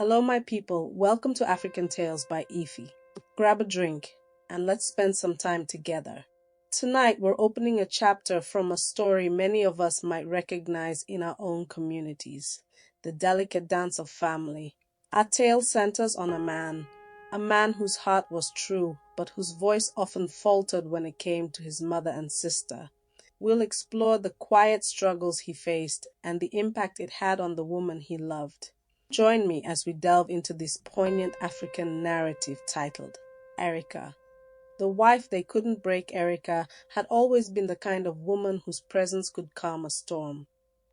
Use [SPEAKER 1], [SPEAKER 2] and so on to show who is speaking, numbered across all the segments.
[SPEAKER 1] Hello, my people. Welcome to African Tales by Ify. Grab a drink and let's spend some time together. Tonight, we're opening a chapter from a story many of us might recognize in our own communities, the delicate dance of family. Our tale centers on a man whose heart was true, but whose voice often faltered when it came to his mother and sister. We'll explore the quiet struggles he faced and the impact it had on the woman he loved. Join me as we delve into this poignant African narrative titled Erica. The wife they couldn't break, Erica, had always been the kind of woman whose presence could calm a storm.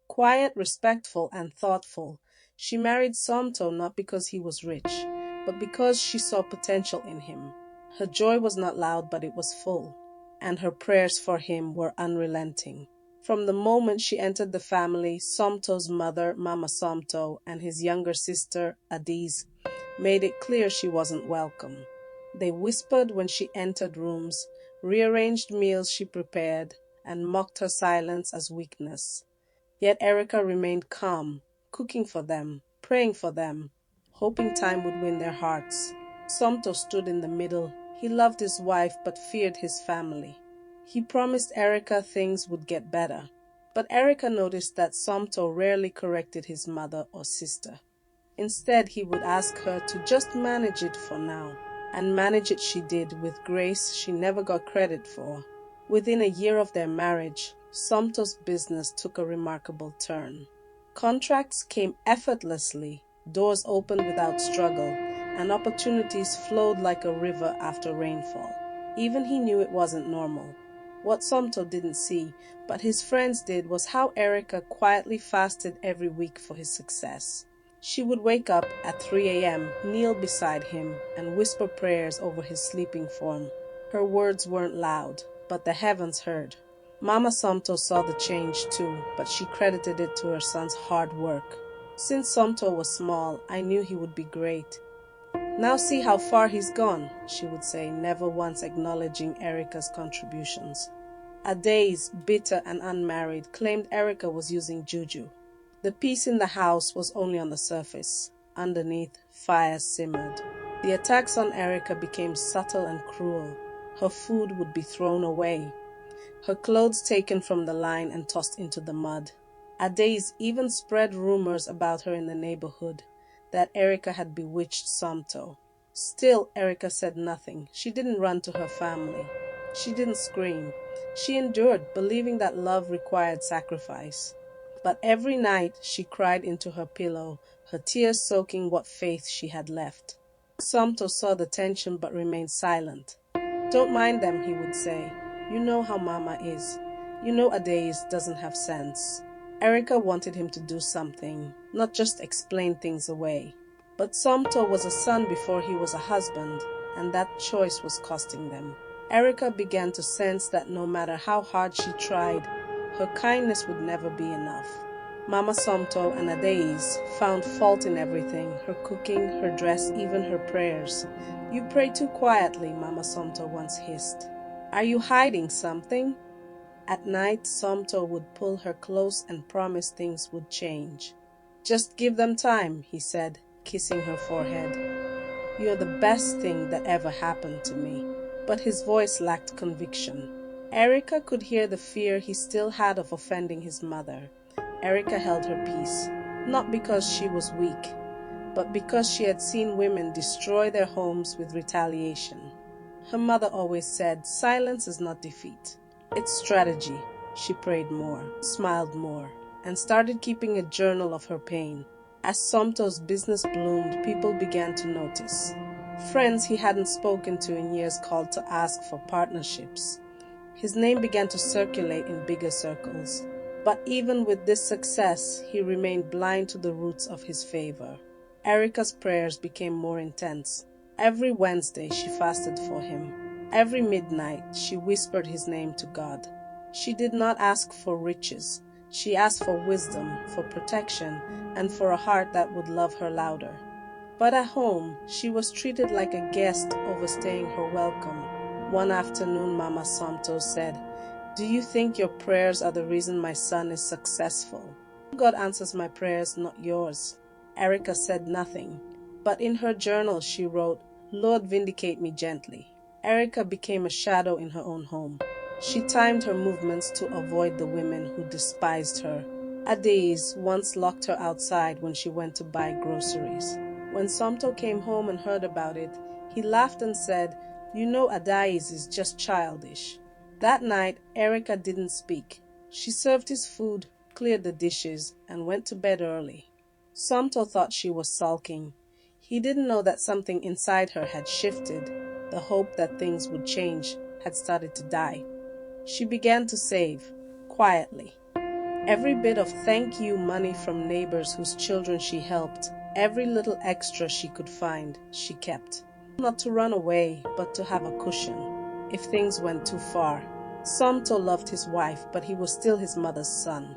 [SPEAKER 1] Quiet, respectful, and thoughtful, she married Somto not because he was rich, but because she saw potential in him. Her joy was not loud, but it was full, and her prayers for him were unrelenting. From the moment she entered the family, Somto's mother, Mama Somto, and his younger sister, Adiz, made it clear she wasn't welcome. They whispered when she entered rooms, rearranged meals she prepared, and mocked her silence as weakness. Yet Erica remained calm, cooking for them, praying for them, hoping time would win their hearts. Somto stood in the middle. He loved his wife but feared his family. He promised Erica things would get better, but Erica noticed that Somto rarely corrected his mother or sister. Instead, he would ask her to just manage it for now, and manage it she did with grace she never got credit for. Within a year of their marriage, Somto's business took a remarkable turn. Contracts came effortlessly, doors opened without struggle, and opportunities flowed like a river after rainfall. Even he knew it wasn't normal. What Somto didn't see, but his friends did, was how Erica quietly fasted every week for his success. She would wake up at 3 a.m., kneel beside him, and whisper prayers over his sleeping form. Her words weren't loud, but the heavens heard. Mama Somto saw the change too, but she credited it to her son's hard work. Since Somto was small, I knew he would be great. Now see how far he's gone, she would say, never once acknowledging Erica's contributions. Adaze, bitter and unmarried, claimed Erica was using juju. The peace in the house was only on the surface. Underneath, fire simmered. The attacks on Erica became subtle and cruel. Her food would be thrown away, her clothes taken from the line and tossed into the mud. Adaze even spread rumors about her in the neighborhood, that Erica had bewitched Somto. Still, Erica said nothing. She didn't run to her family. She didn't scream. She endured, believing that love required sacrifice. But every night she cried into her pillow, her tears soaking what faith she had left. Somto saw the tension but remained silent. "Don't mind them," he would say. "You know how Mama is. You know Adaze doesn't have sense." Erica wanted him to do something, not just explain things away. But Somto was a son before he was a husband, and that choice was costing them. Erica began to sense that no matter how hard she tried, her kindness would never be enough. Mama Somto and Adaze found fault in everything, her cooking, her dress, even her prayers. "You pray too quietly," Mama Somto once hissed. "Are you hiding something?" At night, Somto would pull her close and promise things would change. "Just give them time," he said, kissing her forehead. "You're the best thing that ever happened to me." But his voice lacked conviction. Erica could hear the fear he still had of offending his mother. Erica held her peace, not because she was weak, but because she had seen women destroy their homes with retaliation. Her mother always said, "Silence is not defeat. It's strategy." She prayed more, smiled more, and started keeping a journal of her pain. As Somto's business bloomed, people began to notice. Friends he hadn't spoken to in years called to ask for partnerships. His name began to circulate in bigger circles. But even with this success, he remained blind to the roots of his favor. Erica's prayers became more intense. Every Wednesday she fasted for him. Every midnight she whispered his name to God. She did not ask for riches. She asked for wisdom, for protection, and for a heart that would love her louder. But at home, she was treated like a guest, overstaying her welcome. One afternoon, Mama Somto said, "Do you think your prayers are the reason my son is successful?" "God answers my prayers, not yours." Erica said nothing. But in her journal she wrote, "Lord, vindicate me gently." Erica became a shadow in her own home. She timed her movements to avoid the women who despised her. Adais once locked her outside when she went to buy groceries. When Somto came home and heard about it, he laughed and said, "You know Adais is just childish." That night, Erica didn't speak. She served his food, cleared the dishes, and went to bed early. Somto thought she was sulking. He didn't know that something inside her had shifted. The hope that things would change had started to die. She began to save, quietly. Every bit of thank you money from neighbors whose children she helped, every little extra she could find, she kept. Not to run away, but to have a cushion, if things went too far. Somto loved his wife, but he was still his mother's son.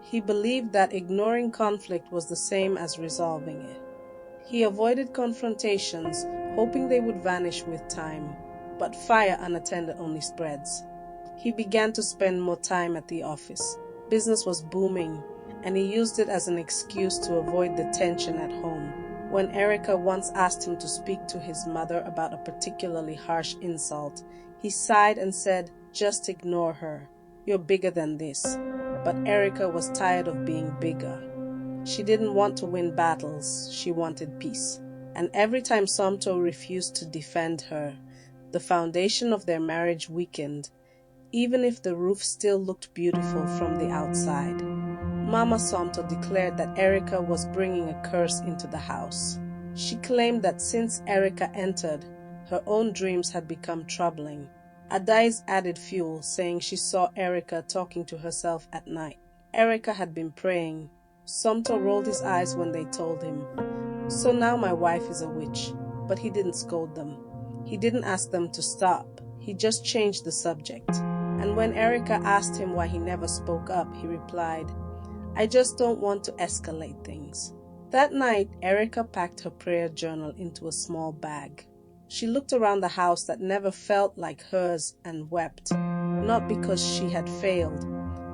[SPEAKER 1] He believed that ignoring conflict was the same as resolving it. He avoided confrontations, hoping they would vanish with time, but fire unattended only spreads. He began to spend more time at the office. Business was booming, and he used it as an excuse to avoid the tension at home. When Erica once asked him to speak to his mother about a particularly harsh insult, he sighed and said, "Just ignore her. You're bigger than this." But Erica was tired of being bigger. She didn't want to win battles, she wanted peace. And every time Somto refused to defend her, the foundation of their marriage weakened, even if the roof still looked beautiful from the outside. Mama Somto declared that Erica was bringing a curse into the house. She claimed that since Erica entered, her own dreams had become troubling. Adais added fuel, saying she saw Erica talking to herself at night. Erica had been praying. Somto rolled his eyes when they told him, "So now my wife is a witch." But he didn't scold them. He didn't ask them to stop. He just changed the subject. And when Erica asked him why he never spoke up, he replied, "I just don't want to escalate things." That night, Erica packed her prayer journal into a small bag. She looked around the house that never felt like hers and wept, not because she had failed,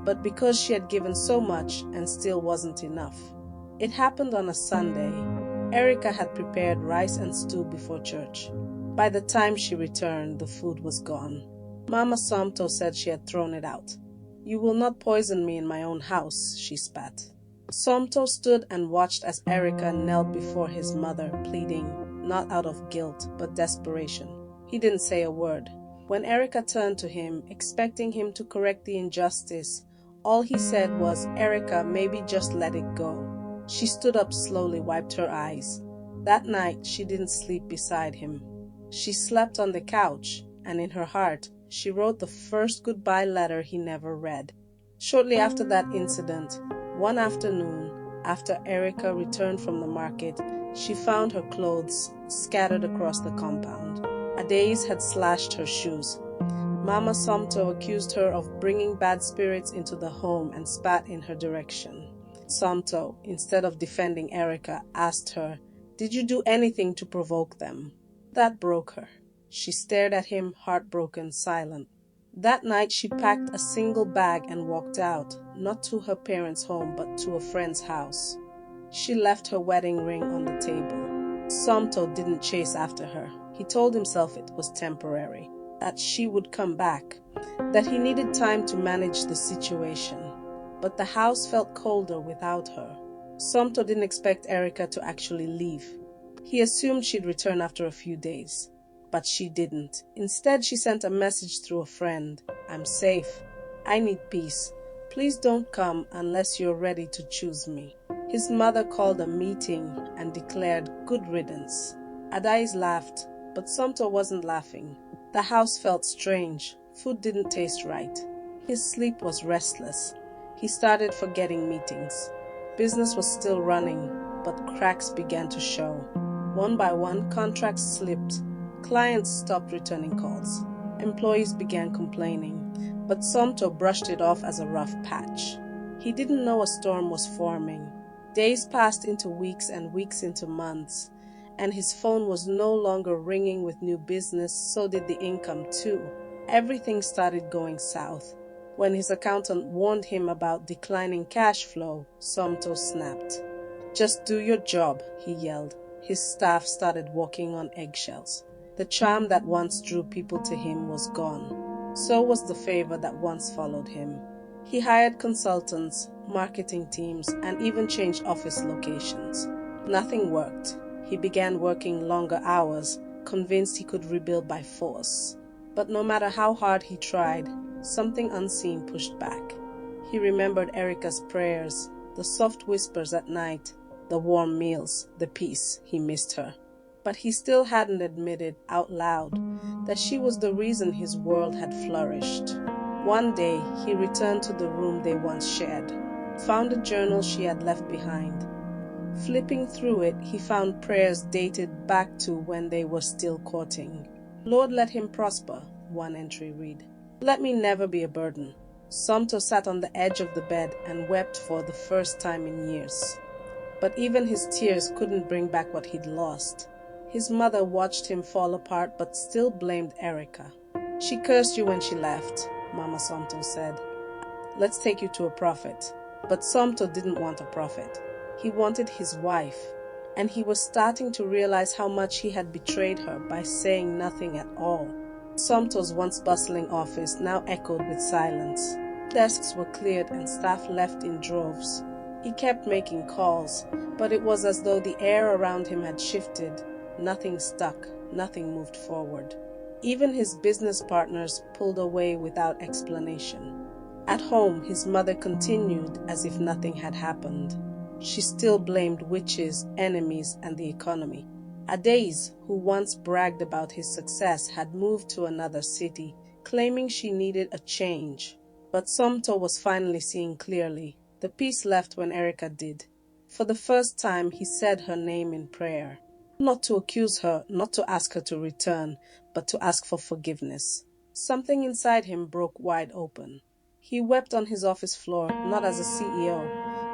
[SPEAKER 1] but because she had given so much and still wasn't enough. It happened on a Sunday. Erica had prepared rice and stew before church. By the time she returned, the food was gone. Mama Somto said she had thrown it out. "You will not poison me in my own house," she spat. Somto stood and watched as Erica knelt before his mother, pleading, not out of guilt, but desperation. He didn't say a word. When Erica turned to him, expecting him to correct the injustice, all he said was, "Erica, maybe just let it go." She stood up slowly, wiped her eyes. That night, she didn't sleep beside him. She slept on the couch, and in her heart, she wrote the first goodbye letter he never read. Shortly after that incident, one afternoon, after Erica returned from the market, she found her clothes scattered across the compound. Adais had slashed her shoes. Mama Somto accused her of bringing bad spirits into the home and spat in her direction. Somto, instead of defending Erica, asked her, "Did you do anything to provoke them?" That broke her. She stared at him, heartbroken, silent. That night she packed a single bag and walked out, not to her parents' home but to a friend's house. She left her wedding ring on the table. Somto didn't chase after her. He told himself it was temporary, that she would come back, that he needed time to manage the situation. But the house felt colder without her. Somto didn't expect Erica to actually leave. He assumed she'd return after a few days. But she didn't. Instead, she sent a message through a friend. "I'm safe. I need peace. Please don't come unless you're ready to choose me." His mother called a meeting and declared good riddance. Adais laughed, but Somto wasn't laughing. The house felt strange. Food didn't taste right. His sleep was restless. He started forgetting meetings. Business was still running, but cracks began to show. One by one, contracts slipped. Clients stopped returning calls. Employees began complaining, but Somto brushed it off as a rough patch. He didn't know a storm was forming. Days passed into weeks and weeks into months, and his phone was no longer ringing with new business, so did the income too. Everything started going south. When his accountant warned him about declining cash flow, Somto snapped. "Just do your job," he yelled. His staff started walking on eggshells. The charm that once drew people to him was gone. So was the favor that once followed him. He hired consultants, marketing teams, and even changed office locations. Nothing worked. He began working longer hours, convinced he could rebuild by force. But no matter how hard he tried, something unseen pushed back. He remembered Erica's prayers, the soft whispers at night, the warm meals, the peace. He missed her. But he still hadn't admitted out loud that she was the reason his world had flourished. One day, he returned to the room they once shared, found a journal she had left behind. Flipping through it, he found prayers dated back to when they were still courting. "Lord, let him prosper," one entry read. "Let me never be a burden." Sumter sat on the edge of the bed and wept for the first time in years. But even his tears couldn't bring back what he'd lost. His mother watched him fall apart but still blamed Erica. "She cursed you when she left," Mama Sumter said. "Let's take you to a prophet." But Sumter didn't want a prophet. He wanted his wife, and he was starting to realize how much he had betrayed her by saying nothing at all. Sumter's once bustling office now echoed with silence. Desks were cleared and staff left in droves. He kept making calls, but it was as though the air around him had shifted. Nothing stuck, nothing moved forward. Even his business partners pulled away without explanation. At home, his mother continued as if nothing had happened. She still blamed witches, enemies, and the economy. Adais, who once bragged about his success, had moved to another city, claiming she needed a change. But Sumter was finally seeing clearly. The peace left when Erica did. For the first time, he said her name in prayer. Not to accuse her, not to ask her to return, but to ask for forgiveness. Something inside him broke wide open. He wept on his office floor, not as a CEO,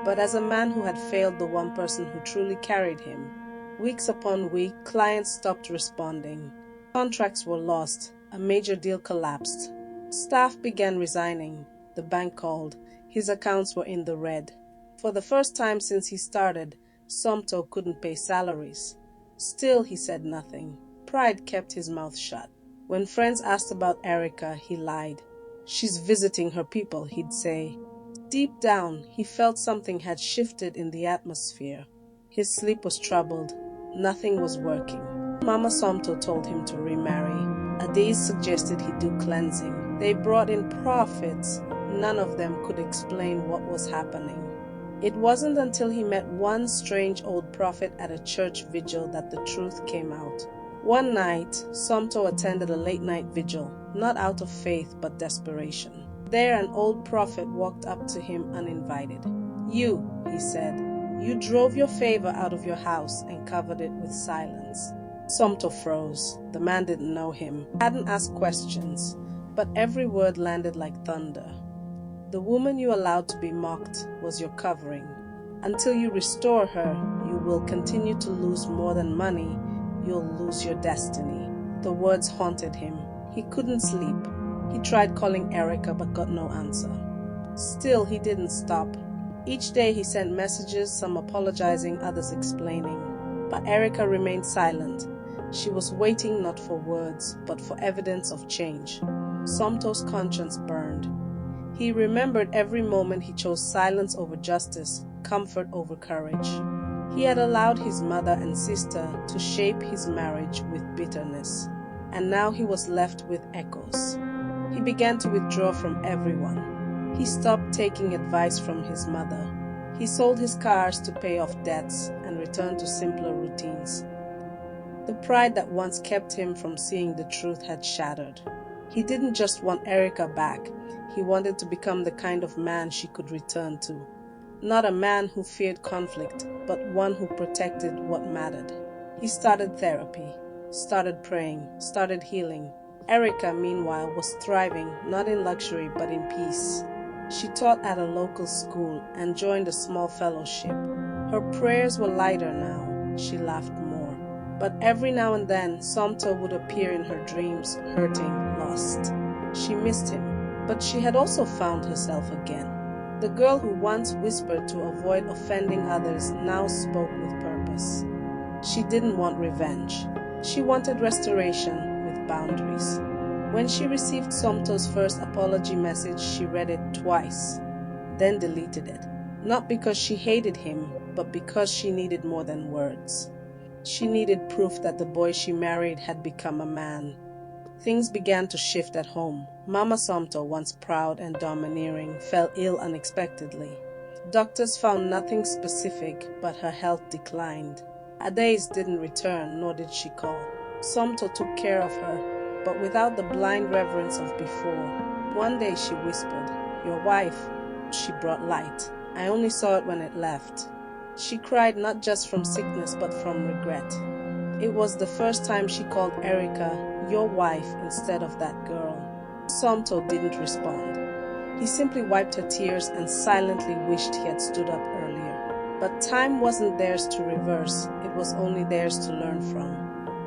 [SPEAKER 1] but as a man who had failed the one person who truly carried him. Weeks upon weeks, clients stopped responding. Contracts were lost. A major deal collapsed. Staff began resigning. The bank called. His accounts were in the red. For the first time since he started, Sumter couldn't pay salaries. Still, he said nothing. Pride kept his mouth shut. When friends asked about Erica, he lied. "She's visiting her people," he'd say. Deep down, he felt something had shifted in the atmosphere. His sleep was troubled. Nothing was working. Mama Sumter told him to remarry. Adais suggested he do cleansing. They brought in prophets. None of them could explain what was happening. It wasn't until he met one strange old prophet at a church vigil that the truth came out. One night, Sumter attended a late-night vigil, not out of faith but desperation. There, an old prophet walked up to him uninvited. "You," he said, "you drove your favor out of your house and covered it with silence." Sumter froze. The man didn't know him, hadn't asked questions, but every word landed like thunder. "The woman you allowed to be mocked was your covering. Until you restore her, you will continue to lose more than money. You'll lose your destiny." The words haunted him. He couldn't sleep. He tried calling Erica but got no answer. Still, he didn't stop. Each day he sent messages, some apologizing, others explaining. But Erica remained silent. She was waiting not for words, but for evidence of change. Sumter's conscience burned. He remembered every moment he chose silence over justice, comfort over courage. He had allowed his mother and sister to shape his marriage with bitterness, and now he was left with echoes. He began to withdraw from everyone. He stopped taking advice from his mother. He sold his cars to pay off debts and returned to simpler routines. The pride that once kept him from seeing the truth had shattered. He didn't just want Erica back. He wanted to become the kind of man she could return to. Not a man who feared conflict, but one who protected what mattered. He started therapy, started praying, started healing. Erica, meanwhile, was thriving, not in luxury, but in peace. She taught at a local school and joined a small fellowship. Her prayers were lighter now. She laughed more. But every now and then, Sumter would appear in her dreams, hurting, lost. She missed him, but she had also found herself again. The girl who once whispered to avoid offending others now spoke with purpose. She didn't want revenge. She wanted restoration with boundaries. When she received Somto's first apology message, she read it twice, then deleted it. Not because she hated him, but because she needed more than words. She needed proof that the boy she married had become a man. Things began to shift at home. Mama Somto, once proud and domineering, fell ill unexpectedly. Doctors found nothing specific, but her health declined. Adays didn't return, nor did she call. Somto took care of her, but without the blind reverence of before. One day she whispered, "Your wife." She brought light. I only saw it when it left. She cried not just from sickness, but from regret. It was the first time she called Erica "your wife" instead of "that girl." Somto didn't respond. He simply wiped her tears and silently wished he had stood up earlier. But time wasn't theirs to reverse, it was only theirs to learn from.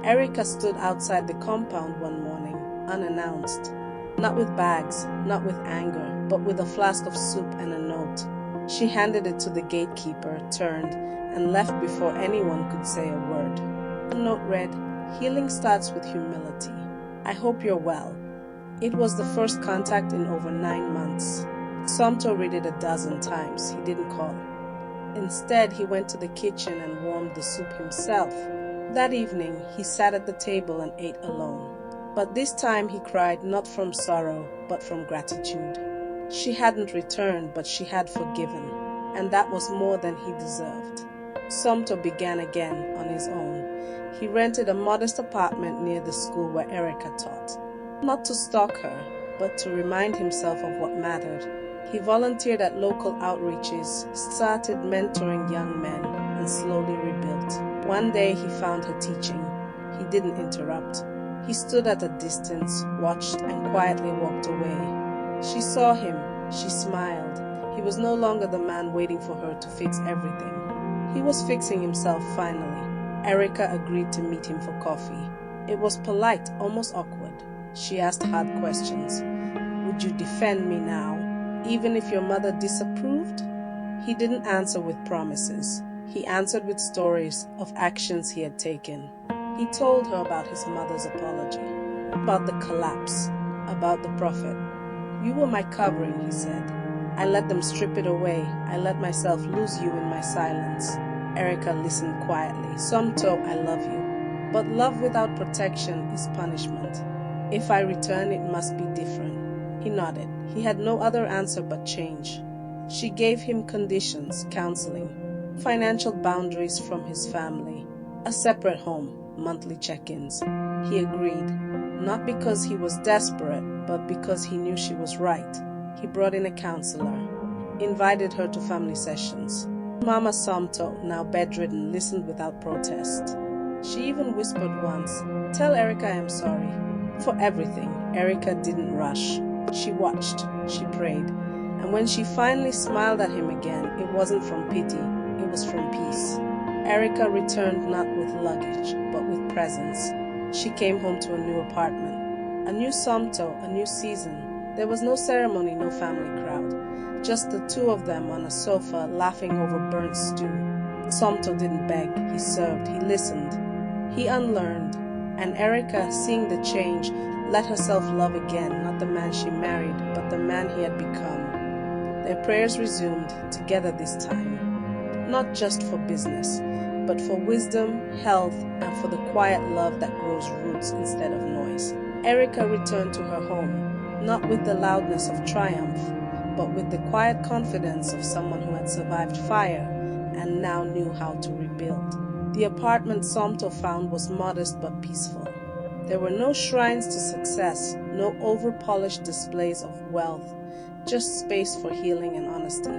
[SPEAKER 1] Erica stood outside the compound one morning, unannounced. Not with bags, not with anger, but with a flask of soup and a note. She handed it to the gatekeeper, turned, and left before anyone could say a word. The note read, "Healing starts with humility. I hope you're well." It was the first contact in over 9 months. Somto read it a dozen times. He didn't call. Instead, he went to the kitchen and warmed the soup himself. That evening, he sat at the table and ate alone. But this time he cried not from sorrow, but from gratitude. She hadn't returned, but she had forgiven, and that was more than he deserved. Somto began again on his own. He rented a modest apartment near the school where Erica taught. Not to stalk her, but to remind himself of what mattered. He volunteered at local outreaches, started mentoring young men, and slowly rebuilt. One day he found her teaching. He didn't interrupt. He stood at a distance, watched, and quietly walked away. She saw him. She smiled. He was no longer the man waiting for her to fix everything. He was fixing himself finally. Erica agreed to meet him for coffee. It was polite, almost awkward. She asked hard questions. "Would you defend me now, even if your mother disapproved?" He didn't answer with promises. He answered with stories of actions he had taken. He told her about his mother's apology, about the collapse, about the prophet. "You were my covering," he said. "I let them strip it away. I let myself lose you in my silence." Erica listened quietly. "Somto, I love you. But love without protection is punishment. If I return, it must be different." He nodded. He had no other answer but change. She gave him conditions, counseling, financial boundaries from his family, a separate home, monthly check-ins. He agreed, not because he was desperate, but because he knew she was right. He brought in a counselor, invited her to family sessions. Mama Somto, now bedridden, listened without protest. She even whispered once, "Tell Erica I am sorry." For everything, Erica didn't rush. She watched, she prayed, and when she finally smiled at him again, it wasn't from pity, it was from peace. Erica returned not with luggage, but with presence. She came home to a new apartment, a new Somto, a new season. There was no ceremony, no family crowd, just the two of them on a sofa laughing over burnt stew. Somto didn't beg, he served, he listened, he unlearned. And Erica, seeing the change, let herself love again, not the man she married, but the man he had become. Their prayers resumed, together this time. Not just for business, but for wisdom, health, and for the quiet love that grows roots instead of noise. Erica returned to her home, not with the loudness of triumph, but with the quiet confidence of someone who had survived fire and now knew how to rebuild. The apartment Somto found was modest but peaceful. There were no shrines to success, no over-polished displays of wealth, just space for healing and honesty.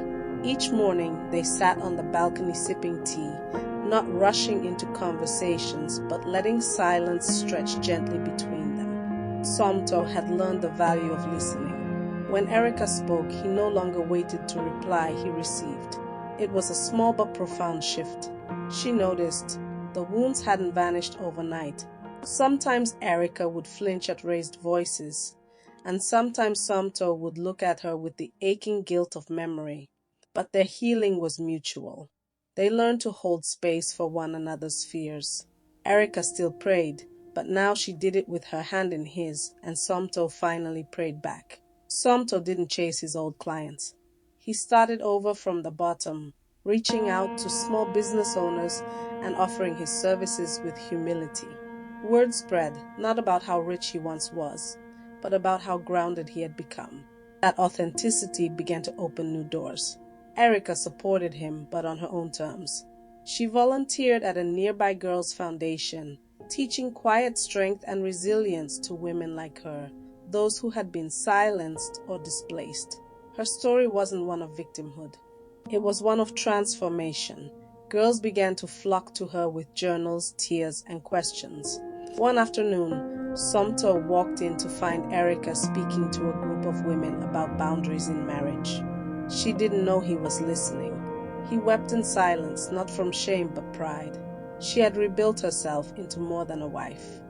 [SPEAKER 1] Each morning, they sat on the balcony sipping tea, not rushing into conversations, but letting silence stretch gently between them. Somto had learned the value of listening. When Erica spoke, he no longer waited to reply, he received. It was a small but profound shift. She noticed the wounds hadn't vanished overnight. Sometimes Erica would flinch at raised voices, and sometimes Somto would look at her with the aching guilt of memory. But their healing was mutual. They learned to hold space for one another's fears. Erica still prayed, but now she did it with her hand in his, and Somto finally prayed back. Somto didn't chase his old clients. He started over from the bottom, reaching out to small business owners and offering his services with humility. Word spread, not about how rich he once was, but about how grounded he had become. That authenticity began to open new doors. Erica supported him, but on her own terms. She volunteered at a nearby girls' foundation, teaching quiet strength and resilience to women like her, those who had been silenced or displaced. Her story wasn't one of victimhood. It was one of transformation. Girls began to flock to her with journals, tears, and questions. One afternoon, Somto walked in to find Erica speaking to a group of women about boundaries in marriage. She didn't know he was listening. He wept in silence, not from shame but pride. She had rebuilt herself into more than a wife.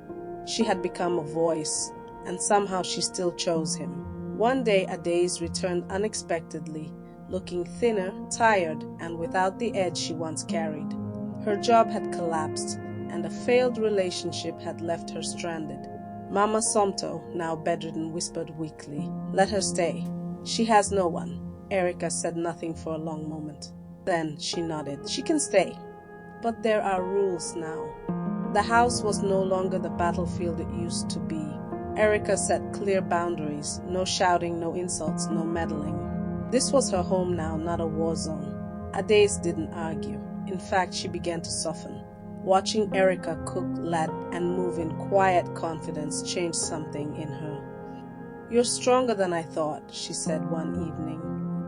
[SPEAKER 1] She had become a voice, and somehow she still chose him. One day, Adaze returned unexpectedly, looking thinner, tired, and without the edge she once carried. Her job had collapsed, and a failed relationship had left her stranded. Mama Somto, now bedridden, whispered weakly, "Let her stay. She has no one." Erica said nothing for a long moment. Then she nodded. "She can stay. But there are rules now." The house was no longer the battlefield it used to be. Erica set clear boundaries: no shouting, no insults, no meddling. This was her home now, not a war zone. Adaze didn't argue. In fact, she began to soften. Watching Erica cook, lad, and move in quiet confidence changed something in her. "You're stronger than I thought," she said one evening.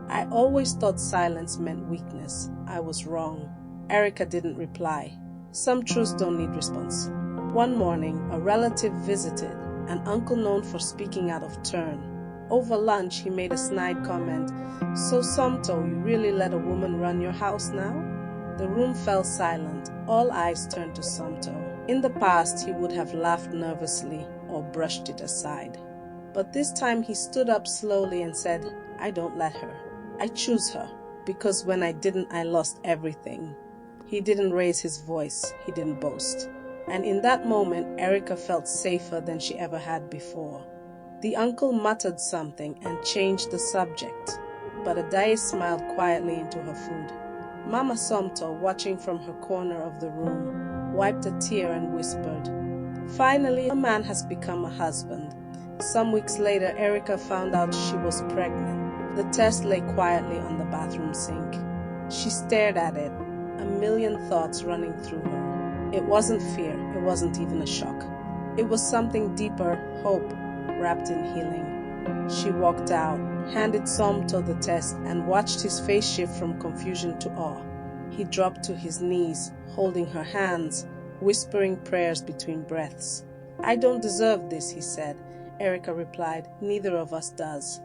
[SPEAKER 1] "I always thought silence meant weakness. I was wrong." Erica didn't reply. Some truths don't need response. One morning, a relative visited, an uncle known for speaking out of turn. Over lunch, he made a snide comment, "So, Somto, you really let a woman run your house now?" The room fell silent. All eyes turned to Somto. In the past, he would have laughed nervously or brushed it aside. But this time he stood up slowly and said, "I don't let her. I choose her, because when I didn't, I lost everything." He didn't raise his voice. He didn't boast. And in that moment, Erica felt safer than she ever had before. The uncle muttered something and changed the subject, but Adaye smiled quietly into her food. Mama Somto, watching from her corner of the room, wiped a tear and whispered, "Finally, a man has become a husband." Some weeks later, Erica found out she was pregnant. The test lay quietly on the bathroom sink. She stared at it, a million thoughts running through her. It wasn't fear, it wasn't even a shock. It was something deeper, hope, wrapped in healing. She walked out, handed Somto the test, and watched his face shift from confusion to awe. He dropped to his knees, holding her hands, whispering prayers between breaths. "I don't deserve this," he said. Erica replied, "Neither of us does.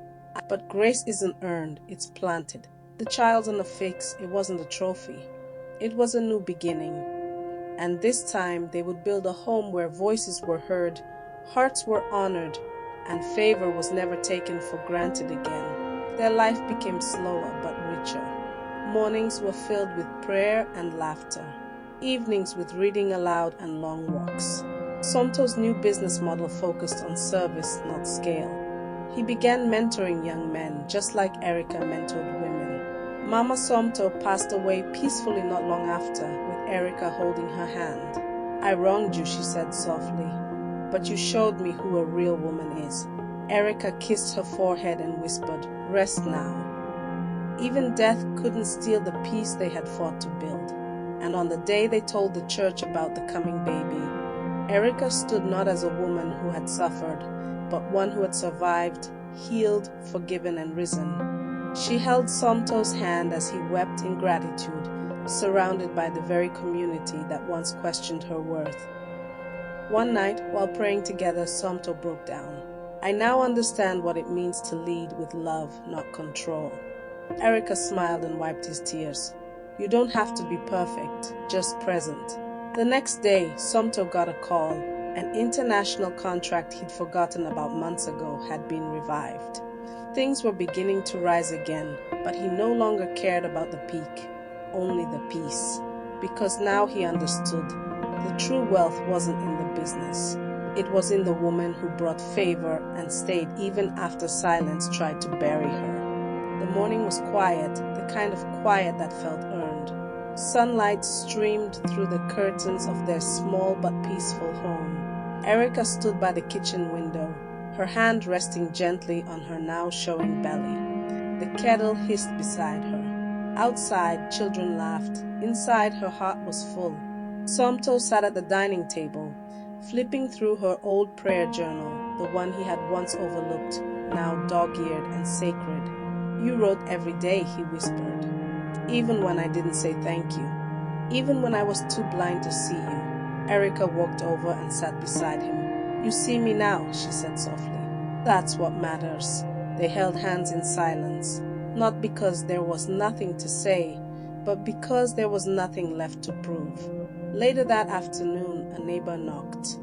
[SPEAKER 1] But grace isn't earned, it's planted." The child's on a fix, it wasn't a trophy. It was a new beginning. And this time they would build a home where voices were heard, hearts were honored, and favor was never taken for granted again. Their life became slower but richer. Mornings were filled with prayer and laughter. Evenings with reading aloud and long walks. Somto's new business model focused on service, not scale. He began mentoring young men, just like Erica mentored women. Mama Somto passed away peacefully not long after, with Erica holding her hand. "I wronged you," she said softly, "but you showed me who a real woman is." Erica kissed her forehead and whispered, "Rest now." Even death couldn't steal the peace they had fought to build. And on the day they told the church about the coming baby, Erica stood not as a woman who had suffered, but one who had survived, healed, forgiven, and risen. She held Somto's hand as he wept in gratitude, surrounded by the very community that once questioned her worth. One night, while praying together, Somto broke down. "I now understand what it means to lead with love, not control." Erica smiled and wiped his tears. "You don't have to be perfect, just present." The next day, Somto got a call. An international contract he'd forgotten about months ago had been revived. Things were beginning to rise again, but he no longer cared about the peak. only the peace. Because now he understood. The true wealth wasn't in the business. It was in the woman who brought favor and stayed even after silence tried to bury her. The morning was quiet, the kind of quiet that felt earned. Sunlight streamed through the curtains of their small but peaceful home. Erica stood by the kitchen window, her hand resting gently on her now showing belly. The kettle hissed beside her. Outside, children laughed. Inside, her heart was full. Somto sat at the dining table, flipping through her old prayer journal, the one he had once overlooked, now dog-eared and sacred. "You wrote every day," he whispered. "Even when I didn't say thank you. Even when I was too blind to see you." Erica walked over and sat beside him. "You see me now," she said softly. "That's what matters." They held hands in silence, not because there was nothing to say, but because there was nothing left to prove. Later that afternoon, a neighbor knocked.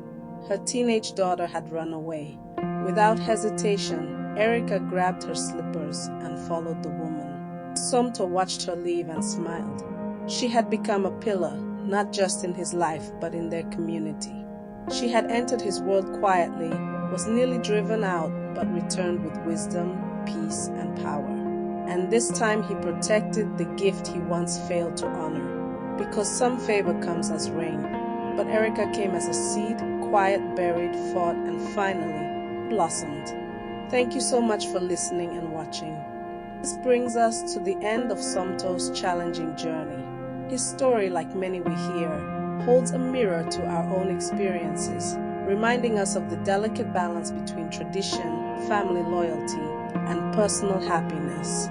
[SPEAKER 1] Her teenage daughter had run away. Without hesitation, Erica grabbed her slippers and followed the woman. Somto watched her leave and smiled. She had become a pillar, not just in his life, but in their community. She had entered his world quietly, was nearly driven out, but returned with wisdom, peace, and power. And this time he protected the gift he once failed to honor. Because some favor comes as rain, but Erica came as a seed, quiet, buried, fought, and finally blossomed. Thank you so much for listening and watching. This brings us to the end of Somto's challenging journey. His story, like many we hear, holds a mirror to our own experiences, reminding us of the delicate balance between tradition, family loyalty, and personal happiness.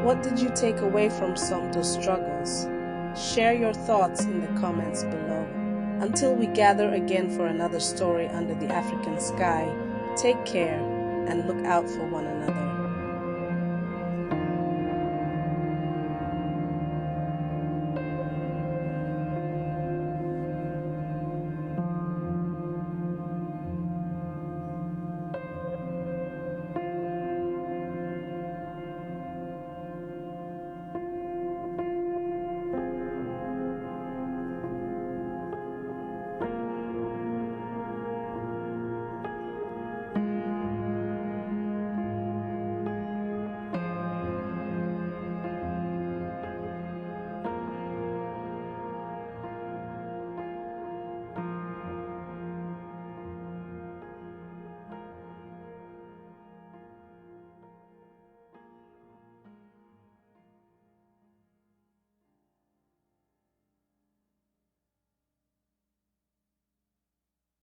[SPEAKER 1] What did you take away from Somto's struggles? Share your thoughts in the comments below. Until we gather again for another story under the African sky, take care and look out for one another.